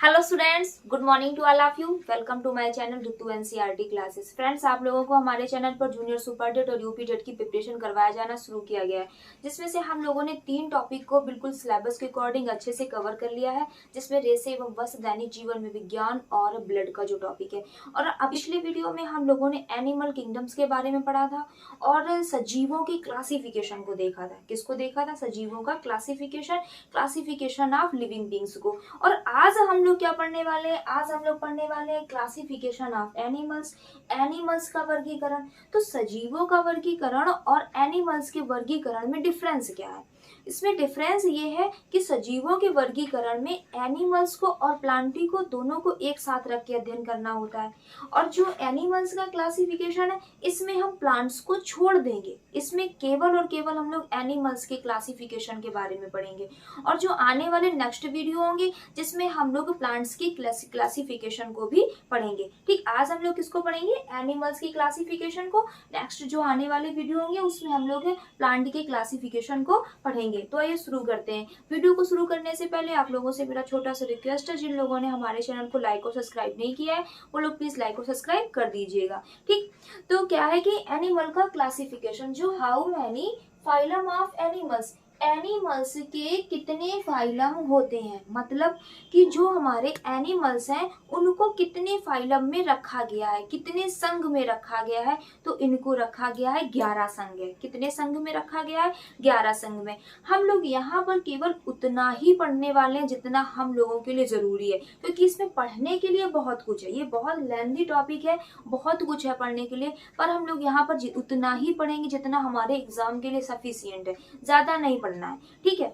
Hello students, good morning to all of you. Welcome to my channel Ritu NCERT classes. Friends, आप लोगों को हमारे चैनल पर जूनियर सुपर डेट और यूपी डेट की प्रिपरेशन करवाया जाना शुरू किया गया है, जिसमें से हम लोगों ने 3 टॉपिक को बिल्कुल सिलेबस के अकॉर्डिंग अच्छे से कवर कर लिया है, जिसमें रेसे एवं वस्त्र, दैनिक जीवन में विज्ञान और ब्लड का जो टॉपिक है। और अब पिछले वीडियो में हम लोगों ने एनिमल किंगडम्स के बारे में पढ़ा था और सजीवों की क्लासिफिकेशन को देखा था। किसको देखा था? सजीवों का क्लासिफिकेशन ऑफ लिविंग बींग्स को। और आज हम लोग क्या पढ़ने वाले हैं? आज हम लोग पढ़ने वाले हैं क्लासिफिकेशन ऑफ एनिमल्स। एनिमल्स का वर्गीकरण। तो सजीवों का वर्गीकरण और एनिमल्स के वर्गीकरण में डिफरेंस क्या है? इसमें डिफरेंस ये है कि सजीवों के वर्गीकरण में एनिमल्स को और प्लांटी को दोनों को एक साथ रख के अध्ययन करना होता है, और जो एनिमल्स का क्लासिफिकेशन है इसमें हम प्लांट्स को छोड़ देंगे। इसमें केवल और केवल हम लोग एनिमल्स के क्लासिफिकेशन के बारे में पढ़ेंगे। और जो आने वाले नेक्स्ट वीडियो होंगे जिसमें हम लोग प्लांट्स की क्लासिफिकेशन को भी पढ़ेंगे। ठीक, आज हम लोग किसको पढ़ेंगे? एनिमल्स की क्लासिफिकेशन को। नेक्स्ट जो आने वाले वीडियो होंगे उसमें हम लोग प्लांट के क्लासिफिकेशन को पढ़ेंगे। तो आइए शुरू करते हैं। वीडियो को शुरू करने से पहले आप लोगों से मेरा छोटा सा रिक्वेस्ट है, जिन लोगों ने हमारे चैनल को लाइक और सब्सक्राइब नहीं किया है वो लोग प्लीज लाइक और सब्सक्राइब कर दीजिएगा। ठीक, तो क्या है कि एनिमल का क्लासिफिकेशन, जो how many phylum of animals, animals के कितने फाइलम होते हैं, मतलब कि जो हमारे एनिमल्स हैं उनको कितने फाइलम में रखा गया है, कितने संघ में रखा गया है। तो इनको रखा गया है 11 संघ है। कितने संघ में रखा गया है? 11 संघ में। हम लोग यहाँ पर केवल उतना ही पढ़ने वाले हैं जितना हम लोगों के लिए जरूरी है, क्योंकि इसमें पढ़ने के लिए बहुत कुछ है। ये बहुत लेंथी टॉपिक है, बहुत कुछ है पढ़ने के लिए, पर हम लोग यहाँ पर उतना ही पढ़ेंगे जितना हमारे एग्जाम के लिए सफिशियंट है, ज्यादा नहीं पढ़ना है। ठीक है,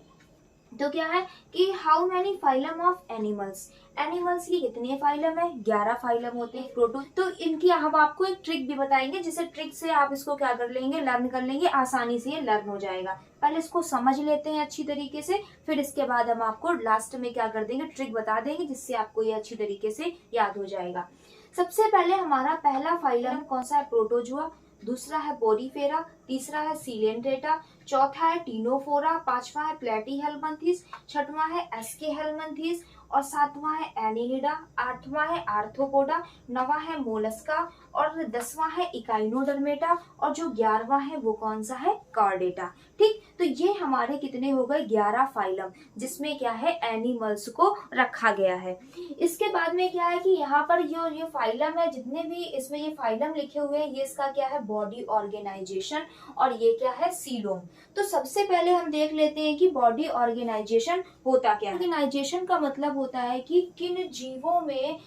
तो क्या है कि how many phylum of animals, animals की कितने फाइलम है? 11 फाइलम होते हैं। प्रोटो, तो इनकी हम आपको एक ट्रिक भी बताएंगे, जिसे ट्रिक से आप इसको क्या कर लेंगे, लर्न कर लेंगे, आसानी से ये लर्न हो जाएगा। पहले इसको समझ लेते हैं अच्छी तरीके से, फिर इसके बाद हम आपको लास्ट में क्या कर देंगे, ट्रिक बता देंगे, जिससे आपको ये अच्छी तरीके से याद हो जाएगा। सबसे पहले हमारा पहला फाइलम कौन सा है? प्रोटोजुआ। दूसरा है पोरीफेरा, तीसरा है सीलेंट्रेटा, चौथा है टीनोफोरा, पांचवा है प्लेटीहेल्मिंथेस, छठवां है एस्केहेल्मिंथेस, और सातवां है एनिलिडा, आठवां है आर्थ्रोपोडा, नौवां है मोलस्का, और 10वां है इकाइनोडर्मेटा, और जो 11वां है वो कौन सा है? कॉर्डेटा। ठीक, तो ये हमारे कितने हो गए? 11 फाइलम, जिसमें क्या है, एनिमल्स को रखा गया है। इसके बाद में क्या है कि यहाँ पर जो ये फाइलम है, जितने भी इसमें ये फाइलम लिखे हुए हैं, ये इसका क्या है? बॉडी ऑर्गेनाइजेशन, और ये क्या है? सीलोम। तो सबसे पहले हम देख लेते हैं कि बॉडी ऑर्गेनाइजेशन होता क्या है। ऑर्गेनाइजेशन का मतलब होता है कि किन जीवों में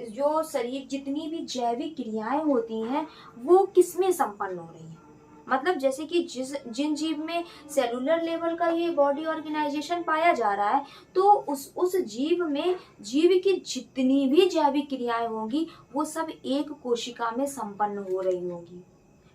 जो शरीर जितनी भी जैविक क्रियाएं होती हैं वो किसमें संपन्न हो रही हैं। मतलब जैसे कि जिन जीव में सेलुलर लेवल का ये बॉडी ऑर्गेनाइजेशन पाया जा रहा है, तो उस जीव में जीव की जितनी भी जैविक क्रियाएं होंगी वो सब एक कोशिका में संपन्न हो रही होंगी।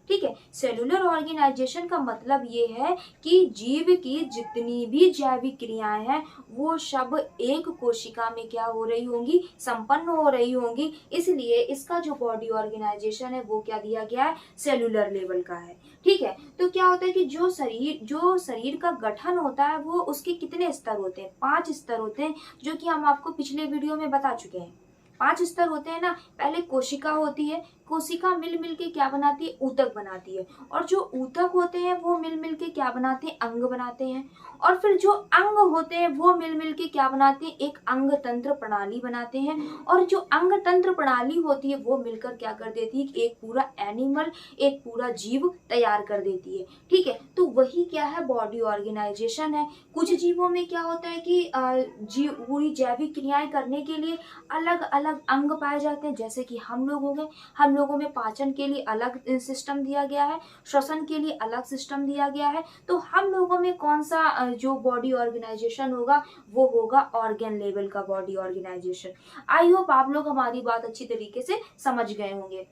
ठीक है, सेलुलर ऑर्गेनाइजेशन का मतलब ये है कि जीव की जितनी भी जैविक क्रियाएं हैं वो सब एक कोशिका में क्या हो रही होंगी? संपन्न हो रही होंगी। इसलिए इसका जो बॉडी ऑर्गेनाइजेशन है वो क्या दिया गया है? सेलुलर लेवल का है। ठीक है, तो क्या होता है कि जो शरीर का गठन होता है वो उसके कितने स्तर होते हैं? 5 स्तर होते हैं, जो कि हम आपको पिछले वीडियो में बता चुके हैं। 5 स्तर होते हैं ना। पहले कोशिका होती है, कोशिका मिल मिल के क्या बनाती है? ऊतक बनाती है, और जो ऊतक होते हैं वो मिल मिल के क्या बनाते हैं? अंग बनाते हैं, और फिर जो अंग होते हैं वो मिल मिल के क्या बनाते हैं? एक अंग तंत्र प्रणाली बनाते हैं, और जो अंग तंत्र प्रणाली होती है वो मिलकर क्या कर देती है? एक पूरा एनिमल, एक पूरा जीव तैयार कर देती है। ठीक है, तो वही क्या है? बॉडी ऑर्गेनाइजेशन है। कुछ जीवों में क्या होता है कि जीव पूरी जैविक क्रियाएं करने के लिए अलग अलग अंग पाए जाते हैं, जैसे कि हम लोग हो गए। हम लोगों में पाचन के लिए अलग सिस्टम दिया गया है, श्वसन के लिए अलग सिस्टम दिया गया है। तो हम लोगों में कौन सा जो बॉडी ऑर्गेनाइजेशन होगा वो होगा ऑर्गन लेवल का बॉडी ऑर्गेनाइजेशन। आई होप आप लोग हमारी बात अच्छी तरीके से समझ गए होंगे।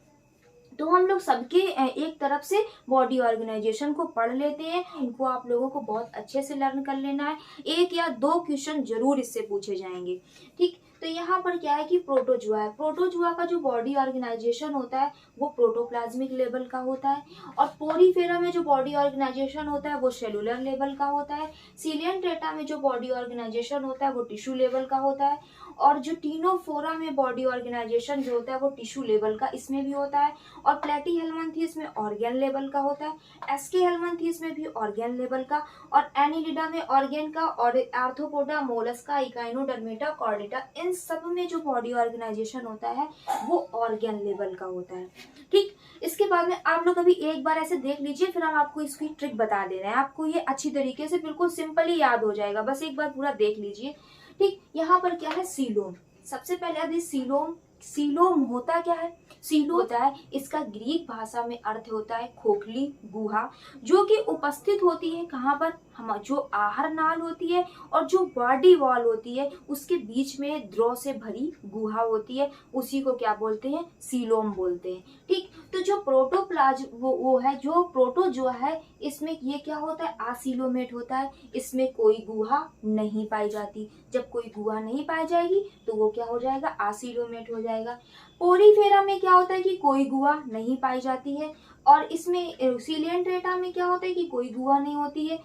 तो हम लोग सबके एक तरफ से बॉडी ऑर्गेनाइजेशन को पढ़ लेते हैं। इनको आप लोगों को बहुत अच्छे से लर्न कर लेना है। 1 या 2 क्वेश्चन जरूर इससे पूछे जाएंगे। ठीक, तो यहाँ पर क्या है कि प्रोटोजुआ है। प्रोटोजुआ का जो बॉडी ऑर्गेनाइजेशन होता है वो प्रोटोप्लाज्मिक लेवल का होता है, और पोरीफेरा में जो बॉडी ऑर्गेनाइजेशन होता है वो सेलुलर लेवल का होता है। सीलियंट्रेटा में जो बॉडी ऑर्गेनाइजेशन होता है वो टिश्यू लेवल का होता है, और जो टीनोफोरा में बॉडी ऑर्गेनाइजेशन जो होता है वो टिश्यू लेवल का इसमें भी होता है, और प्लेटीहेल्मिन्थेस में ऑर्गेन लेवल का होता है, एस्केहेल्मिन्थेस में भी ऑर्गेन लेवल का, और एनिलिडा में ऑर्गेन का, और आर्थ्रोपोडा, मोलस्का, इकाइनोडर्मेटा, कॉर्डेटा, इन सब में जो बॉडी ऑर्गेनाइजेशन होता है वो ऑर्गेन लेवल का होता है। ठीक, इसके बाद में आप लोग अभी एक बार ऐसे देख लीजिए, फिर हम आपको इसकी ट्रिक बता दे रहे हैं। आपको ये अच्छी तरीके से बिल्कुल सिंपली याद हो जाएगा, बस एक बार पूरा देख लीजिए। ठीक, यहाँ पर क्या है, सीलोम। सबसे पहले अभी सीलोम, सीलोम होता क्या है? सीलो होता है, इसका ग्रीक भाषा में अर्थ होता है खोखली, गुहा, जो कि उपस्थित होती है कहाँ पर, हम जो आहार नाल होती है और जो बॉडी वॉल होती है उसके बीच में द्रव से भरी गुहा होती है, उसी को क्या बोलते हैं, सीलोम बोलते हैं। ठीक, तो जो प्रोटोप्लाज्म वो है, जो प्रोटो जो है, इसमें ये क्या होता है, आसीलोमेट होता है, इसमें कोई गुहा नहीं पाई जाती। जब कोई गुहा नहीं पाई जाएगी तो वो क्या हो जाएगा, आसीलोमेट हो जाएगा। पोरीफेरा में क्या होता है कि कोई गुहा नहीं पाई जाती है, और इसमें सीलिएंट्रेटा में क्या होता है कि कोई गुहा नहीं होती है,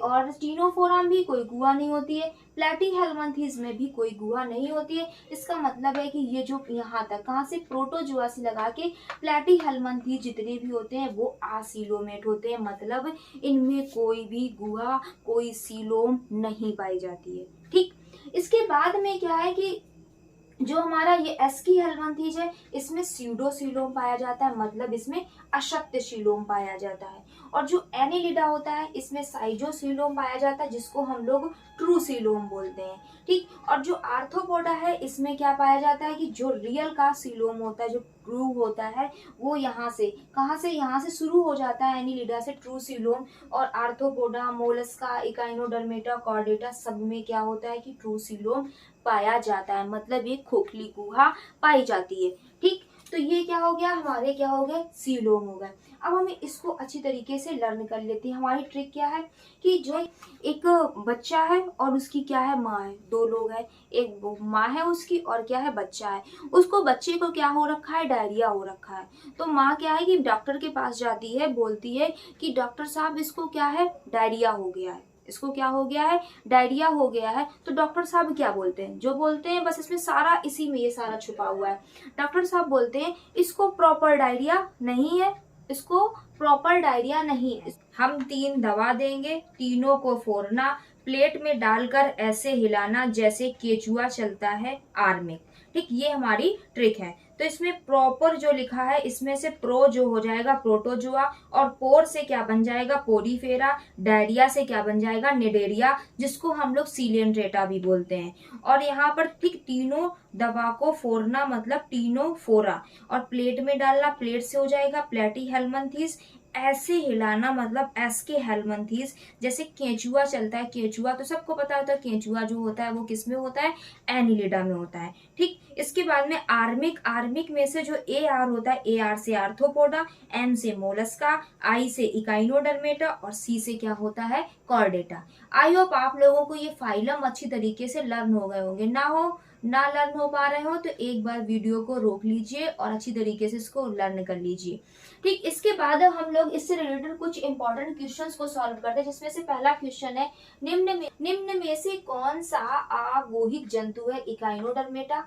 और टीनोफोरा में भी कोई गुहा नहीं होती है, प्लेटीहेल्मिन्थेस में भी कोई गुहा नहीं होती है। इसका मतलब है कि ये जो यहाँ तक कहाँ से प्रोटोजोआ से लगा के प्लेटीहेल्मिन्थेस जितने भी होते हैं वो आसीलोमेट होते हैं, मतलब इनमें कोई भी गुहा, कोई सीलोम नहीं पाई जाती है। ठीक, इसके बाद में क्या है कि जो हमारा ये एस्केहेल्मिन्थेस है, इसमें स्यूडोसीलोम पाया जाता है, मतलब इसमें अशक्त सीलोम पाया जाता है। और जो एनिलिडा होता है, इसमें साइजोसीलोम पाया जाता है, जिसको हम लोग ट्रू सीलोम बोलते हैं। ठीक, और जो आर्थ्रोपोडा है, इसमें क्या पाया जाता है कि जो रियल का सीलोम होता है, जो ट्रू होता है, वो यहाँ से कहाँ से, यहाँ से शुरू हो जाता है एनिलिडा से ट्रू सीलोम, और आर्थ्रोपोडा, मोलस्का, इकाइनोडर्मेटा, कॉर्डेटा सब में क्या होता है कि ट्रू सीलोम पाया जाता है, मतलब ये खोखली गुहा पाई जाती है। ठीक, तो ये क्या हो गया, हमारे क्या हो गए, सीलोम हो गए। अब हमें इसको अच्छी तरीके से लर्न कर लेते हैं। हमारी ट्रिक क्या है कि जो एक बच्चा है और उसकी क्या है, माँ है, दो लोग हैं, एक माँ है उसकी और क्या है, बच्चा है। उसको बच्चे को क्या हो रखा है, डायरिया हो रखा है। तो माँ क्या है कि डॉक्टर के पास जाती है, बोलती है कि डॉक्टर साहब इसको क्या है, डायरिया हो गया है, इसको क्या हो गया है, डायरिया हो गया है। तो डॉक्टर साहब क्या बोलते हैं, जो बोलते हैं, बस इसमें सारा, इसी में ये सारा छुपा हुआ है। डॉक्टर साहब बोलते हैं इसको प्रॉपर डायरिया नहीं है, इसको प्रॉपर डायरिया नहीं, हम 3 दवा देंगे, तीनों को फोड़ना, प्लेट में डालकर ऐसे हिलाना जैसे केचुआ चलता है आर में। ठीक, ये हमारी ट्रिक है। तो इसमें प्रॉपर जो लिखा है, इसमें से प्रो जो हो जाएगा प्रोटोजोआ, और पोर से क्या बन जाएगा, पोरीफेरा, डायरिया से क्या बन जाएगा, निडेरिया, जिसको हम लोग सीलिएंट्रेटा भी बोलते हैं। और यहाँ पर ठीक तीनों दवा को फोड़ना मतलब टीनोफोरा, और प्लेट में डालना, प्लेट से हो जाएगा प्लेटीहेल्मिन्थेस, ऐसे हिलाना मतलब एस्केहेल्मिन्थेस, जैसे केंचुआ चलता है, केंचुआ तो सबको पता होता है, केंचुआ जो होता है वो किस में होता है, एनिलिडा में होता है। ठीक, इसके बाद में आर्मिक, आर्मिक में से जो ए आर होता है, ए आर से आर्थ्रोपोडा, एम से मोलस्का, आई से इकाइनोडर्मेटा, और सी से क्या होता है, कॉर्डेटा। आई होप आप लोगों को ये फाइलम अच्छी तरीके से लर्न हो गए होंगे। ना लर्न हो पा रहे हो तो एक बार वीडियो को रोक लीजिए और अच्छी तरीके से इसको लर्न कर लीजिए। ठीक, इसके बाद हम लोग इससे रिलेटेड कुछ इंपॉर्टेंट क्वेश्चंस को सॉल्व करते हैं, जिसमें से पहला क्वेश्चन है, निम्न में से कौन सा आगोहिक जंतु है, इकाइनोडर्मेटा,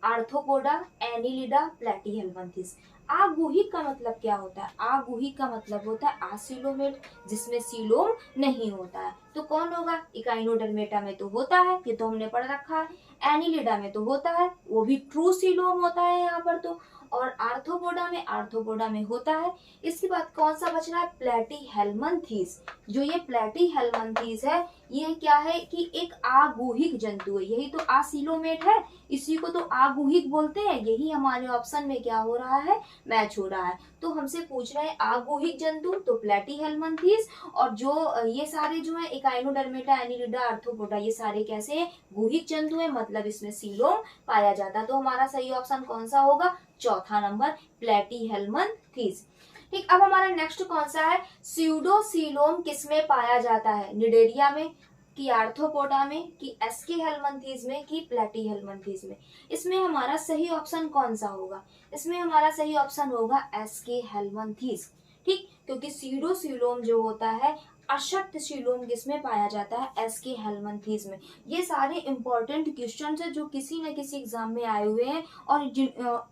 आर्थ्रोपोडा, एनिलिडा, प्लेटीहेल्मिन्थेस। आगोहिक का मतलब क्या होता है, आगोहिक का मतलब होता है आसीलोमेट, जिसमें सीलोम नहीं होता है। तो कौन होगा, इकाइनोडर्मेटा में तो होता है, ये तो हमने पढ़ रखा है, एनिलिडा में तो होता है, वो भी ट्रू सीलोम होता है यहाँ पर तो, और आर्थ्रोपोडा में होता है। इसके बाद कौन सा बच रहा है, प्लेटीहेल्मिन्थेस। जो ये प्लेटीहेल्मिन्थेस है, ये क्या है कि एक आगोहिक जंतु है, यही तो आसीलोमेट है, इसी को तो आगोहिक बोलते हैं। यही हमारे ऑप्शन में क्या हो रहा है, मैच हो रहा है। तो हमसे पूछ रहे हैं आगोहिक जंतु, तो प्लेटीहेल्मिन्थेस, और जो ये सारे जो है इकाइनोडर्मेटा, एनिलिडा, आर्थ्रोपोडा, ये सारे कैसे हैं, गोहिक जंतु है, मतलब इसमें सीलोम पाया जाता है। तो हमारा सही ऑप्शन कौन सा होगा, चौथा नंबर, प्लेटीहेल्मिन्थेस। ठीक, अब हमारा नेक्स्ट कौन सा है, स्यूडोसीलोम किसमें पाया जाता है, निडेरिया में, कि आर्थ्रोपोडा में, कि एस्केहेल्मिन्थेस में, कि प्लेटीहेल्मिन्थेस में। इसमें हमारा सही ऑप्शन कौन सा होगा, इसमें हमारा सही ऑप्शन होगा एस्केहेल्मिन्थेस। ठीक, क्योंकि स्यूडोसीलोम जो होता है अशक्त सीलोम किसमें पाया जाता है? एस्के हेलमंथीज में। ये सारे इंपॉर्टेंट क्वेश्चन है जो किसी न किसी एग्जाम में आए हुए हैं और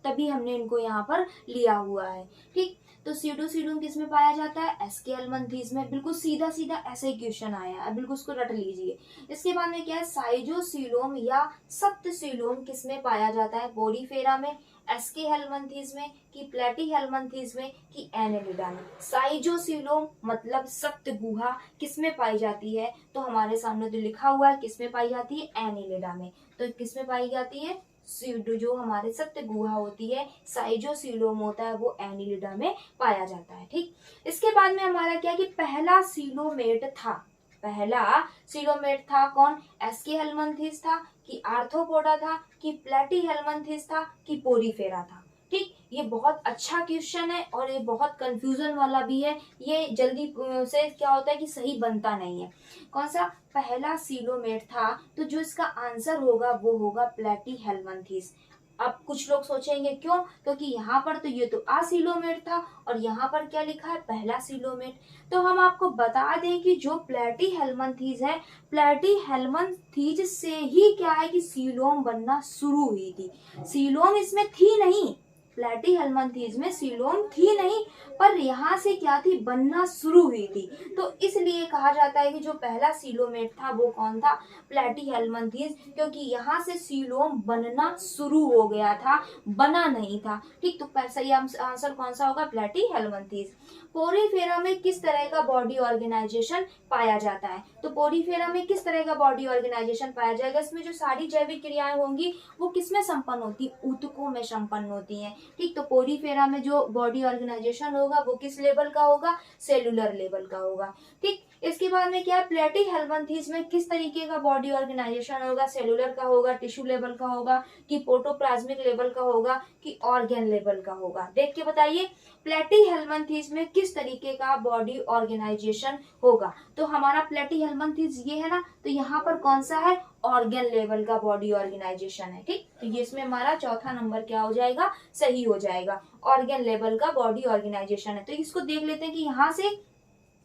तभी हमने इनको यहाँ पर लिया हुआ है। ठीक, तो सीडोसीलोम किस में पाया जाता है? एस्के हेलमंथीज में। बिल्कुल सीधा सीधा ऐसे ही क्वेश्चन आया है, बिल्कुल उसको रट लीजिए। इसके बाद में क्या है? साइजोसीलोम या सप्तसीलोम किस में पाया जाता है? पोरीफेरा में, एस्के हेलमंथीज में, कि प्लेटी हेलमंथीज में, कि एनेलिडा में। साइजोसीलोम मतलब सप्त गुहा किस में पाई जाती है? तो हमारे सामने तो लिखा हुआ है किस में पाई जाती है? एनेलिडा में। तो किस में पाई जाती है? जो हमारे सप्त गुहा होती है, साइजोसीलोम होता है, वो एनिलिडा में पाया जाता है। ठीक, इसके बाद में हमारा क्या कि पहला सीलोमेट था। पहला सीलोमेट था कौन? एस्के हेलमंथीज था, कि आर्थ्रोपोडा था, कि प्लेटी हेलमंथीज था, कि पोरीफेरा था। ठीक, ये बहुत अच्छा क्वेश्चन है और ये बहुत कंफ्यूजन वाला भी है। ये जल्दी से क्या होता है कि सही बनता नहीं है। कौन सा पहला सीलोमेट था? तो जो इसका आंसर होगा वो होगा प्लेटी हेलमंथीज। अब कुछ लोग सोचेंगे क्यों? क्योंकि यहाँ पर तो ये तो सीलोमेट था और यहाँ पर क्या लिखा है? पहला सीलोमेट। तो हम आपको बता दें कि जो प्लेटी हेलमंथीज है, प्लेटी हेलमंथीज से ही क्या है कि सीलोम बनना शुरू हुई थी। सीलोम इसमें थी नहीं, प्लेटी हेलमंथीज में सीलोम थी नहीं, पर यहाँ से क्या थी? बनना शुरू हुई थी। तो इसलिए कहा जाता है कि जो पहला सीलोमेट था वो कौन था? प्लेटी हेलमंथीज, क्योंकि यहाँ से सीलोम बनना शुरू हो गया था, बना नहीं था। ठीक, तो सही आंसर कौन सा होगा? प्लेटी हेलमंथीज। पोरीफेरा में किस तरह का बॉडी ऑर्गेनाइजेशन पाया जाता है? तो पोरीफेरा में किस तरह का बॉडी ऑर्गेनाइजेशन पाया जाएगा? इसमें जो सारी जैविक क्रियाएं होंगी वो किसमें संपन्न होती है? ऊतकों में संपन्न होती हैं। ठीक, तो पोरीफेरा में जो बॉडी ऑर्गेनाइजेशन होगा वो किस लेवल का होगा? सेलुलर लेवल का होगा। ठीक, इसके बाद में क्या है? प्लेटी हेलमंथीज में किस तरीके का बॉडी ऑर्गेनाइजेशन होगा? सेलुलर का होगा, टिश्यू लेवल का होगा, कि प्रोटोप्लाज्मिक लेवल का होगा, कि ऑर्गेन लेवल का होगा? देख के बताइए प्लेटी हेलमंथीज में किस तरीके का बॉडी ऑर्गेनाइजेशन होगा? तो हमारा प्लेटी हेलमंथीज ये है ना, तो यहाँ पर कौन सा है? ऑर्गेन लेवल का बॉडी ऑर्गेनाइजेशन है। ठीक, तो ये इसमें हमारा चौथा नंबर क्या हो जाएगा? सही हो जाएगा। ऑर्गेन लेवल का बॉडी ऑर्गेनाइजेशन है। तो इसको देख लेते हैं कि यहाँ से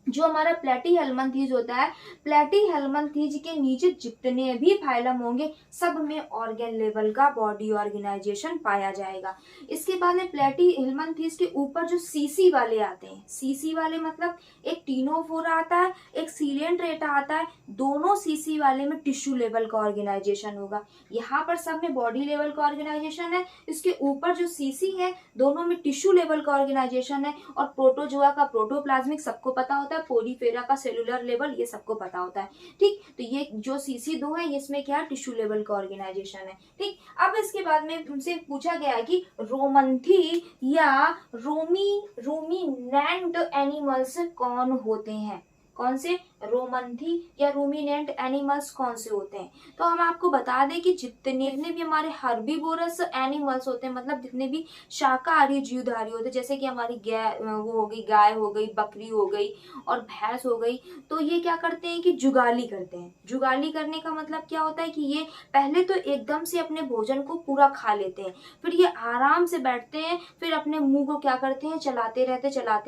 जो हमारा प्लेटी हेलमंथीज होता है, प्लेटी हेलमंथीज के नीचे जितने भी फाइलम होंगे सब में ऑर्गेन लेवल का बॉडी ऑर्गेनाइजेशन पाया जाएगा। इसके बाद में प्लेटी हेलमंथीज के ऊपर जो सीसी वाले आते हैं, सीसी वाले मतलब एक टीनोफोरा आता है, एक सीलेंट्रेटा आता है, दोनों सीसी वाले में टिश्यू लेवल का ऑर्गेनाइजेशन होगा। यहाँ पर सब में बॉडी लेवल का ऑर्गेनाइजेशन है, इसके ऊपर जो सीसी है दोनों में टिश्यू लेवल का ऑर्गेनाइजेशन है, और प्रोटोजोआ का प्रोटोप्लाज्मिक सबको पता होता है, पोरीफेरा का सेलुलर लेवल ये सबको पता होता है। ठीक, तो ये जो सीसी दो है इसमें क्या? टिश्यू लेवल का ऑर्गेनाइजेशन है। ठीक, अब इसके बाद में तुमसे पूछा गया है कि रोमंथी या रूमिनेंट एनिमल्स कौन होते हैं? कौन से? रोमंथी या रूमिनेंट एनिमल्स कौन से होते हैं? तो हम आपको बता दें कि जितने भी हमारे हर्बीवोरस एनिमल्स होते हैं, मतलब जितने भी शाकाहारी जीवधारी होते हैं, जैसे कि हमारी वो हो गई, गाय हो गई, बकरी हो गई और भैंस हो गई, तो ये क्या करते हैं कि जुगाली करते हैं। जुगाली करने का मतलब क्या होता है कि ये पहले तो एकदम से अपने भोजन को पूरा खा लेते हैं, फिर ये आराम से बैठते हैं, फिर अपने मुंह को क्या करते हैं? चलाते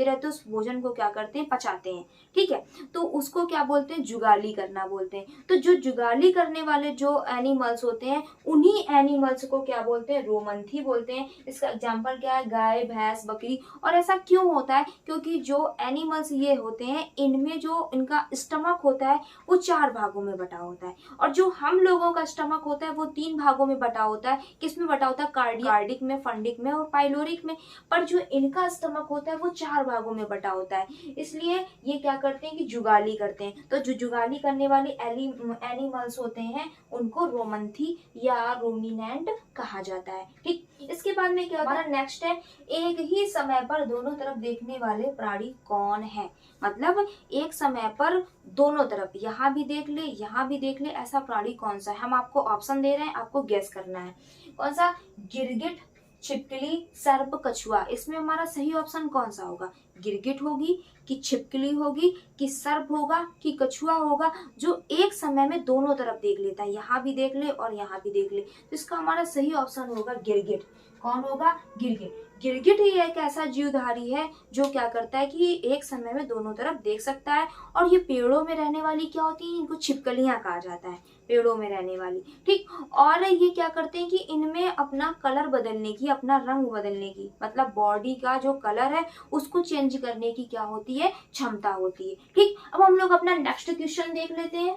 रहते उस भोजन को क्या करते हैं? पचाते हैं। ठीक है, तो उसको क्या बोलते हैं? जुगाली करना बोलते हैं। तो जो जुगाली करने वाले जो एनिमल्स होते हैं उन्हीं एनिमल्स को क्या बोलते हैं? रोमंथी बोलते हैं। इसका एग्जांपल क्या है? गाय, भैंस, बकरी। और ऐसा क्यों होता है? क्योंकि जो एनिमल्स ये होते हैं इनमें जो इनका स्टमक होता है वो 4 भागों में बटा होता है, और जो हम लोगों का स्टमक होता है वो 3 भागों में बटा होता है। किस में बटा होता है? कार्डिक में, फंडिक में और पाइलोरिक में। पर जो इनका स्टमक होता है वो 4 भागों में बटा होता है, इसलिए ये क्या करते हैं कि जुगाली करते हैं। तो जो जुगाली करने वाले एनिमल्स होते हैं उनको रोमंथी या रूमिनेंट कहा जाता है। ठीक, इसके बाद में क्या हमारा नेक्स्ट है, एक ही समय पर दोनों तरफ देखने वाले प्राणी कौन है? मतलब एक समय पर दोनों तरफ, यहाँ भी देख ले, यहाँ भी देख ले, ऐसा प्राणी कौन सा है? हम आपको ऑप्शन दे रहे हैं, आपको गेस करना है। कौन सा? गिरगिट, छिपकली, सर्प, कछुआ। इसमें हमारा सही ऑप्शन कौन सा होगा? गिरगिट होगी, कि छिपकली होगी, कि सर्प होगा, कि कछुआ होगा, जो एक समय में दोनों तरफ देख लेता है, यहाँ भी देख ले और यहाँ भी देख ले। तो इसका हमारा सही ऑप्शन होगा गिरगिट। कौन होगा? गिरगिट। गिरगिट ही एक ऐसा जीवधारी है जो क्या करता है कि एक समय में दोनों तरफ देख सकता है। और ये पेड़ों में रहने वाली क्या होती है? इनको छिपकलियां कहा जाता है, पेड़ों में रहने वाली। ठीक। और ये क्या करते हैं कि इनमें अपना कलर बदलने की, अपना रंग बदलने की, मतलब बॉडी का जो कलर है उसको चेंज करने की क्या होती है? क्षमता होती है। ठीक। अब हम लोग अपना नेक्स्ट क्वेश्चन देख लेते हैं।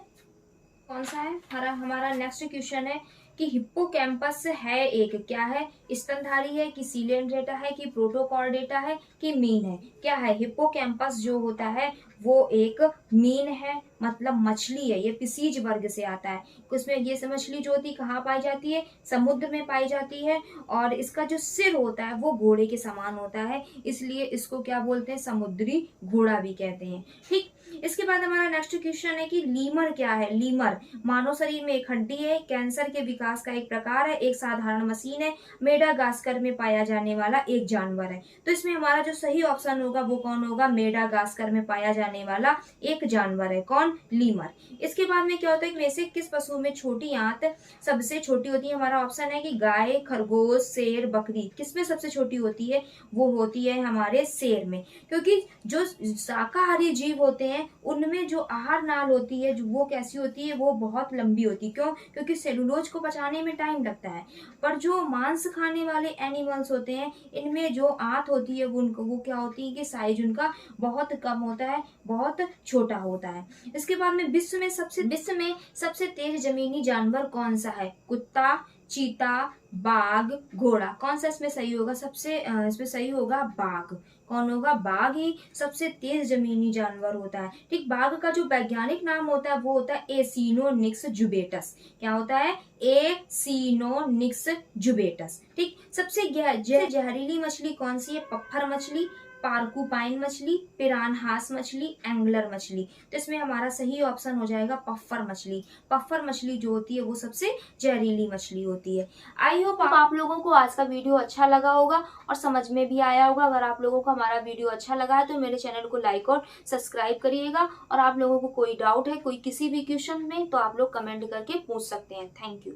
कौन सा है? हमारा नेक्स्ट क्वेश्चन है कि हिप्पोकैम्पस है एक, क्या है? स्तनधारी है, कि सिलेंड्रेटा है, कि प्रोटोकॉर्डेटा है, कि मीन है? क्या है? हिप्पोकैम्पस जो होता है वो एक मीन है, मतलब मछली है। ये पिसीज वर्ग से आता है। उसमें ये मछली जो होती है कहाँ पाई जाती है? समुद्र में पाई जाती है। और इसका जो सिर होता है वो घोड़े के समान होता है, इसलिए इसको क्या बोलते हैं? समुद्री घोड़ा भी कहते हैं। ठीक। इसके बाद हमारा नेक्स्ट क्वेश्चन है कि लीमर क्या है? लीमर मानव शरीर में एक हड्डी है, कैंसर के विकास का एक प्रकार है, एक साधारण मशीन है, मेडागास्कर में पाया जाने वाला एक जानवर है। तो इसमें हमारा जो सही ऑप्शन होगा वो कौन होगा? मेडागास्कर में पाया जाने वाला एक जानवर है। कौन? लीमर। इसके बाद में क्या होता है? में से किस पशु में छोटी आंत सबसे छोटी होती है? हमारा ऑप्शन है कि गाय, खरगोश, शेर, बकरी। किसमें सबसे छोटी होती है? वो होती है हमारे शेर में, क्योंकि जो शाकाहारी जीव होते हैं उनमें जो आहार नाल होती है वो कैसी होती है? वो बहुत लंबी होती है। क्यों? क्योंकि सेलुलोज को पचाने में टाइम लगता है। पर जो मांस खाने वाले एनिमल्स होते हैं इनमें जो आंत होती है वो क्या होती है कि साइज उनका बहुत कम होता है, बहुत छोटा होता है। इसके बाद में विश्व में सबसे तेज जमीनी जानवर कौन सा है? कुत्ता, चीता, बाघ, घोड़ा। कौन सा इसमें सही होगा? इसमें सही होगा बाघ। कौन होगा? बाघ ही सबसे तेज जमीनी जानवर होता है। ठीक। बाघ का जो वैज्ञानिक नाम होता है वो होता है एसिनोनिक्स जुबेटस। क्या होता है? Acinonyx jubatus. ठीक। सबसे जहरीली मछली कौन सी है? पत्थर मछली, पार्कुपाइन मछली, पिरानहास मछली, एंगलर मछली। तो इसमें हमारा सही ऑप्शन हो जाएगा पफ्फर मछली। पफ्फर मछली जो होती है वो सबसे जहरीली मछली होती है। आई होप आप लोगों को आज का वीडियो अच्छा लगा होगा और समझ में भी आया होगा। अगर आप लोगों को हमारा वीडियो अच्छा लगा है तो मेरे चैनल को लाइक और सब्सक्राइब करिएगा। और आप लोगों को कोई डाउट है कोई किसी भी क्वेश्चन में तो आप लोग कमेंट करके पूछ सकते हैं। Thank you.